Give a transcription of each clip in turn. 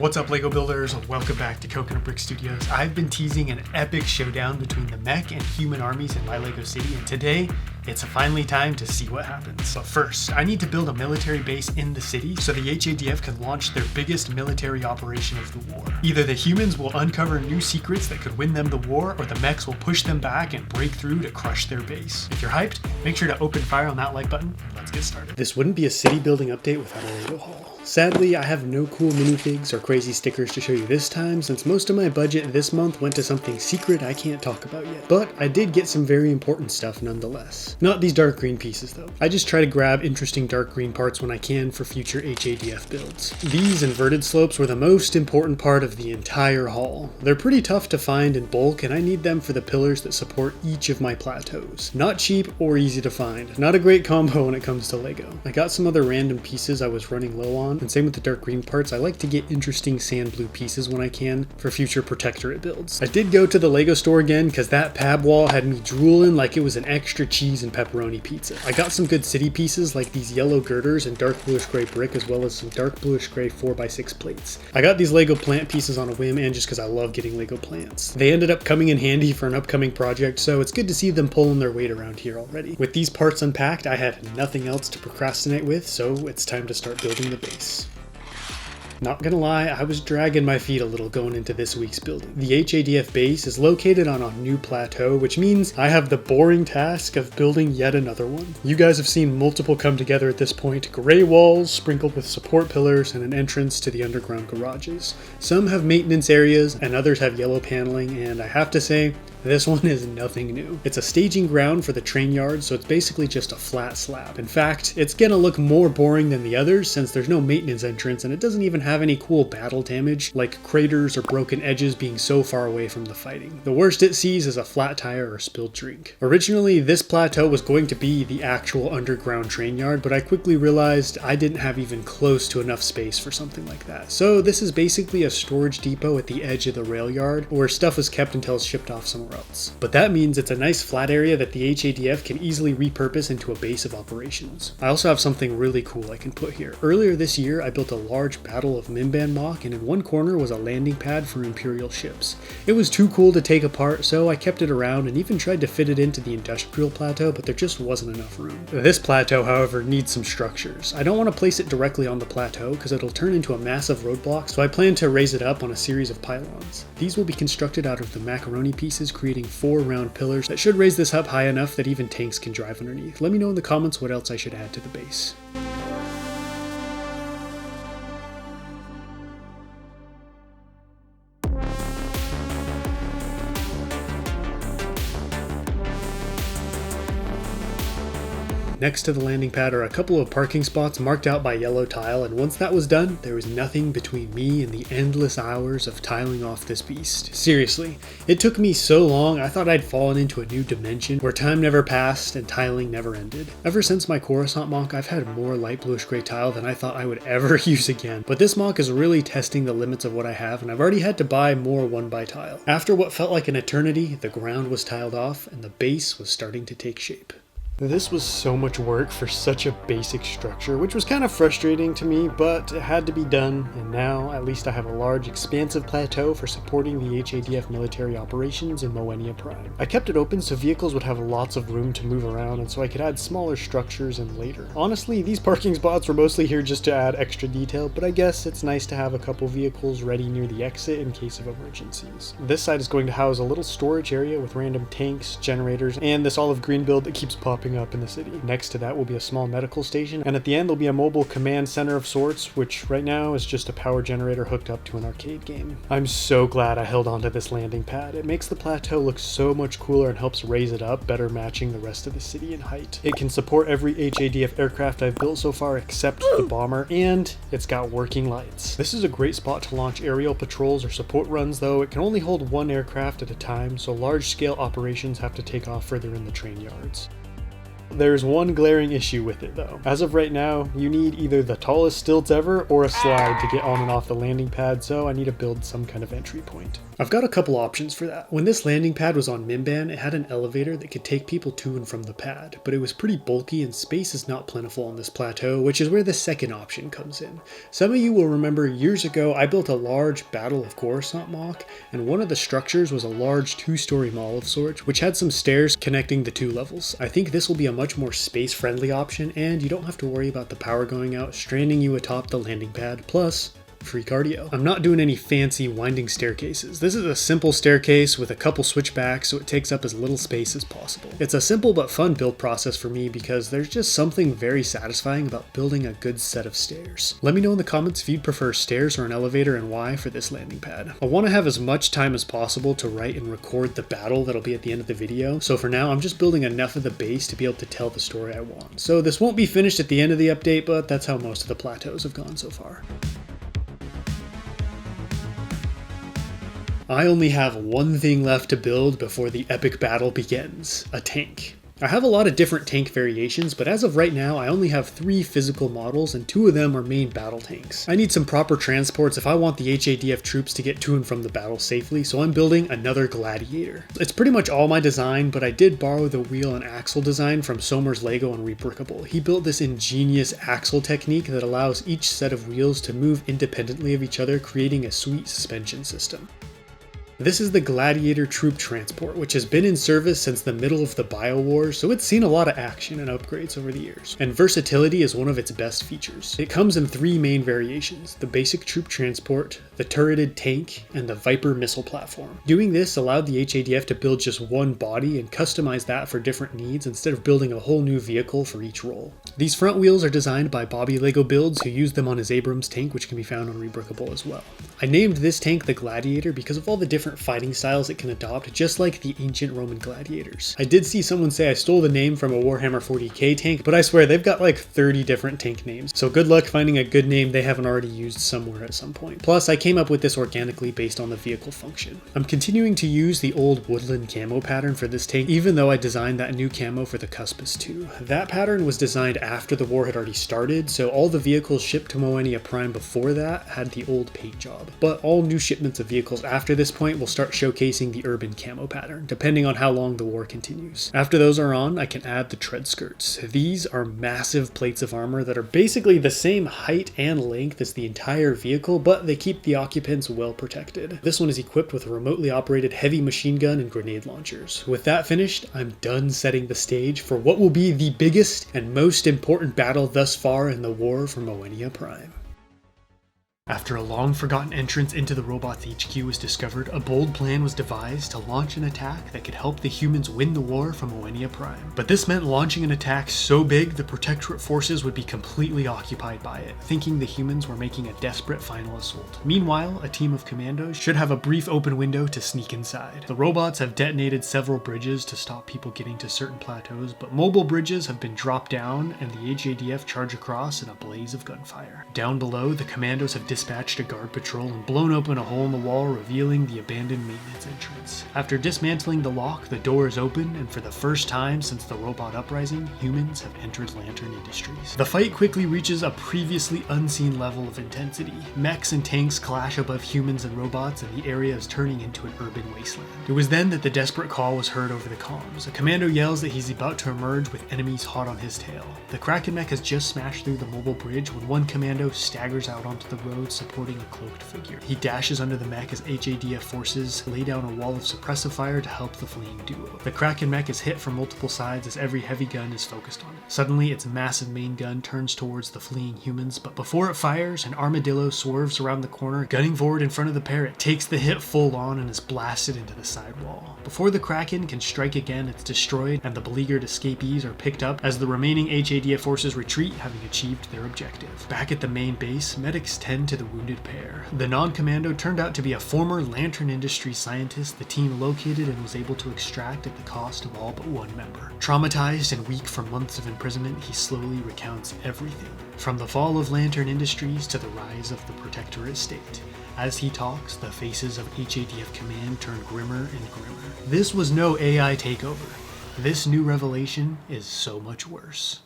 What's up, LEGO builders? Welcome back to Coconut Brick Studios. I've been teasing an epic showdown between the mech and human armies in my LEGO city, and today it's finally time to see what happens. But first, I need to build a military base in the city so the HADF can launch their biggest military operation of the war. Either the humans will uncover new secrets that could win them the war, or the mechs will push them back and break through to crush their base. If you're hyped, make sure to open fire on that like button, and let's get started. This wouldn't be a city building update without a LEGO haul. Sadly, I have no cool minifigs or crazy stickers to show you this time, since most of my budget this month went to something secret I can't talk about yet. But I did get some very important stuff nonetheless. Not these dark green pieces though. I just try to grab interesting dark green parts when I can for future HADF builds. These inverted slopes were the most important part of the entire haul. They're pretty tough to find in bulk, and I need them for the pillars that support each of my plateaus. Not cheap or easy to find. Not a great combo when it comes to LEGO. I got some other random pieces I was running low on, and same with the dark green parts. I like to get interesting sand blue pieces when I can for future protectorate builds. I did go to the LEGO store again because that pab wall had me drooling like it was an extra cheese and pepperoni pizza. I got some good city pieces like these yellow girders and dark bluish gray brick, as well as some dark bluish gray 4x6 plates. I got these LEGO plant pieces on a whim and just because I love getting LEGO plants. They ended up coming in handy for an upcoming project, so it's good to see them pulling their weight around here already. With these parts unpacked, I had nothing else to procrastinate with, so it's time to start building the base. Not gonna lie, I was dragging my feet a little going into this week's building. The HADF base is located on a new plateau, which means I have the boring task of building yet another one. You guys have seen multiple come together at this point: gray walls sprinkled with support pillars and an entrance to the underground garages. Some have maintenance areas and others have yellow paneling, and I have to say, this one is nothing new. It's a staging ground for the train yard, so it's basically just a flat slab. In fact, it's gonna look more boring than the others since there's no maintenance entrance and it doesn't even have any cool battle damage like craters or broken edges being so far away from the fighting. The worst it sees is a flat tire or spilled drink. Originally, this plateau was going to be the actual underground train yard, but I quickly realized I didn't have even close to enough space for something like that. So this is basically a storage depot at the edge of the rail yard where stuff is kept until it's shipped off somewhere else. But that means it's a nice flat area that the HADF can easily repurpose into a base of operations. I also have something really cool I can put here. Earlier this year, I built a large Battle of Mimban mock, and in one corner was a landing pad for Imperial ships. It was too cool to take apart, so I kept it around and even tried to fit it into the industrial plateau, but there just wasn't enough room. This plateau, however, needs some structures. I don't want to place it directly on the plateau because it'll turn into a massive roadblock, so I plan to raise it up on a series of pylons. These will be constructed out of the macaroni pieces, creating 4 round pillars that should raise this up high enough that even tanks can drive underneath. Let me know in the comments what else I should add to the base. Next to the landing pad are a couple of parking spots marked out by yellow tile, and once that was done, there was nothing between me and the endless hours of tiling off this beast. Seriously, it took me so long I thought I'd fallen into a new dimension where time never passed and tiling never ended. Ever since my Coruscant mock, I've had more light bluish gray tile than I thought I would ever use again, but this mock is really testing the limits of what I have, and I've already had to buy more 1x tile. After what felt like an eternity, the ground was tiled off and the base was starting to take shape. This was so much work for such a basic structure, which was kind of frustrating to me, but it had to be done, and now at least I have a large, expansive plateau for supporting the HADF military operations in Moenia Prime. I kept it open so vehicles would have lots of room to move around, and so I could add smaller structures in later. Honestly, these parking spots were mostly here just to add extra detail, but I guess it's nice to have a couple vehicles ready near the exit in case of emergencies. This side is going to house a little storage area with random tanks, generators, and this olive green build that keeps popping up in the city. Next to that will be a small medical station, and at the end there'll be a mobile command center of sorts, which right now is just a power generator hooked up to an arcade game. I'm so glad I held onto this landing pad. It makes the plateau look so much cooler and helps raise it up, better matching the rest of the city in height. It can support every HADF aircraft I've built so far except the bomber, and it's got working lights. This is a great spot to launch aerial patrols or support runs, though it can only hold 1 aircraft at a time, so large-scale operations have to take off further in the train yards. There's one glaring issue with it though. As of right now, you need either the tallest stilts ever or a slide to get on and off the landing pad, so I need to build some kind of entry point. I've got a couple options for that. When this landing pad was on Mimban, it had an elevator that could take people to and from the pad, but it was pretty bulky and space is not plentiful on this plateau, which is where the second option comes in. Some of you will remember years ago I built a large Battle of Coruscant mock, and one of the structures was a large 2-story mall of sorts, which had some stairs connecting the 2 levels. I think this will be a much more space-friendly option, and you don't have to worry about the power going out, stranding you atop the landing pad, plus free cardio. I'm not doing any fancy winding staircases. This is a simple staircase with a couple switchbacks so it takes up as little space as possible. It's a simple but fun build process for me because there's just something very satisfying about building a good set of stairs. Let me know in the comments if you'd prefer stairs or an elevator and why for this landing pad. I want to have as much time as possible to write and record the battle that'll be at the end of the video, so for now I'm just building enough of the base to be able to tell the story I want. So this won't be finished at the end of the update, but that's how most of the plateaus have gone so far. I only have one thing left to build before the epic battle begins, a tank. I have a lot of different tank variations, but as of right now I only have 3 physical models and 2 of them are main battle tanks. I need some proper transports if I want the HADF troops to get to and from the battle safely, so I'm building another Gladiator. It's pretty much all my design, but I did borrow the wheel and axle design from Somer's Lego and Rebrickable. He built this ingenious axle technique that allows each set of wheels to move independently of each other, creating a sweet suspension system. This is the Gladiator troop transport, which has been in service since the middle of the Biowars, so it's seen a lot of action and upgrades over the years. And versatility is one of its best features. It comes in 3 main variations: the basic troop transport, the turreted tank, and the Viper missile platform. Doing this allowed the HADF to build just one body and customize that for different needs instead of building a whole new vehicle for each role. These front wheels are designed by Bobby Lego Builds, who used them on his Abrams tank, which can be found on Rebrickable as well. I named this tank the Gladiator because of all the different fighting styles it can adopt, just like the ancient Roman gladiators. I did see someone say I stole the name from a Warhammer 40k tank, but I swear they've got like 30 different tank names, so good luck finding a good name they haven't already used somewhere at some point. Plus, I came up with this organically based on the vehicle function. I'm continuing to use the old woodland camo pattern for this tank, even though I designed that new camo for the Cuspis too. That pattern was designed after the war had already started, so all the vehicles shipped to Moenia Prime before that had the old paint job. But all new shipments of vehicles after this point will start showcasing the urban camo pattern, depending on how long the war continues. After those are on, I can add the tread skirts. These are massive plates of armor that are basically the same height and length as the entire vehicle, but they keep the occupants well protected. This one is equipped with a remotely operated heavy machine gun and grenade launchers. With that finished, I'm done setting the stage for what will be the biggest and most important battle thus far in the war for Moenia Prime. After a long-forgotten entrance into the robot's HQ was discovered, a bold plan was devised to launch an attack that could help the humans win the war from Moenia Prime. But this meant launching an attack so big the Protectorate forces would be completely occupied by it, thinking the humans were making a desperate final assault. Meanwhile, a team of commandos should have a brief open window to sneak inside. The robots have detonated several bridges to stop people getting to certain plateaus, but mobile bridges have been dropped down and the HADF charge across in a blaze of gunfire. Down below, the commandos have dispatched a guard patrol and blown open a hole in the wall, revealing the abandoned maintenance entrance. After dismantling the lock, the door is open, and for the first time since the robot uprising, humans have entered Lantern Industries. The fight quickly reaches a previously unseen level of intensity. Mechs and tanks clash above humans and robots, and the area is turning into an urban wasteland. It was then that the desperate call was heard over the comms. A commando yells that he's about to emerge with enemies hot on his tail. The Kraken mech has just smashed through the mobile bridge when one commando staggers out onto the road supporting a cloaked figure. He dashes under the mech as HADF forces lay down a wall of suppressive fire to help the fleeing duo. The Kraken mech is hit from multiple sides as every heavy gun is focused on it. Suddenly, its massive main gun turns towards the fleeing humans, but before it fires, an armadillo swerves around the corner, gunning forward in front of the pair. It takes the hit full on and is blasted into the side wall. Before the Kraken can strike again, it's destroyed, and the beleaguered escapees are picked up as the remaining HADF forces retreat, having achieved their objective. Back at the main base, medics tend to the wounded pair. The non-commando turned out to be a former Lantern Industries scientist the team located and was able to extract at the cost of all but one member. Traumatized and weak from months of imprisonment, he slowly recounts everything, from the fall of Lantern Industries to the rise of the Protectorate state. As he talks, the faces of HADF Command turn grimmer and grimmer. This was no AI takeover. This new revelation is so much worse.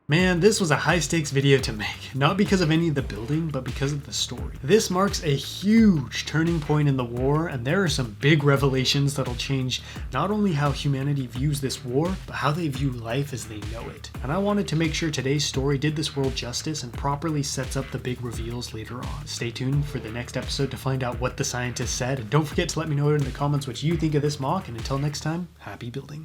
Man, this was a high-stakes video to make, not because of any of the building, but because of the story. This marks a huge turning point in the war, and there are some big revelations that'll change not only how humanity views this war, but how they view life as they know it. And I wanted to make sure today's story did this world justice and properly sets up the big reveals later on. Stay tuned for the next episode to find out what the scientists said, and don't forget to let me know in the comments what you think of this mock, and until next time, happy building.